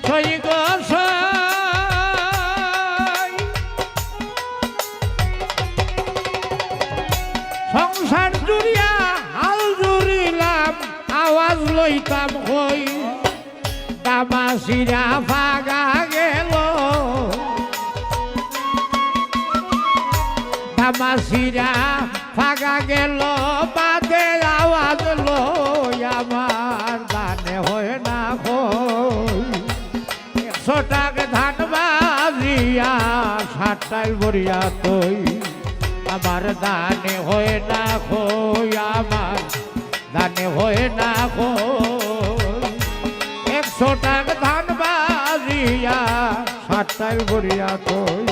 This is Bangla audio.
সই গো সই সংসার জুড়িয়া হাল জুড়িলাম আওয়াজ লইতাম হই তামাশিরা ভাগা গেল তামাশিরা ভাগা গেল বাদে আওয়াজ লই আমার দানে হয় না হই 100 টাকা ধান বাজিয়া 60 টাইল বরিয়া তৈ আমার দানে হয় না হই আমার দানে হয় না হই 100 টাকা ধান বাজিয়া 60 টাইল বরিয়া তৈ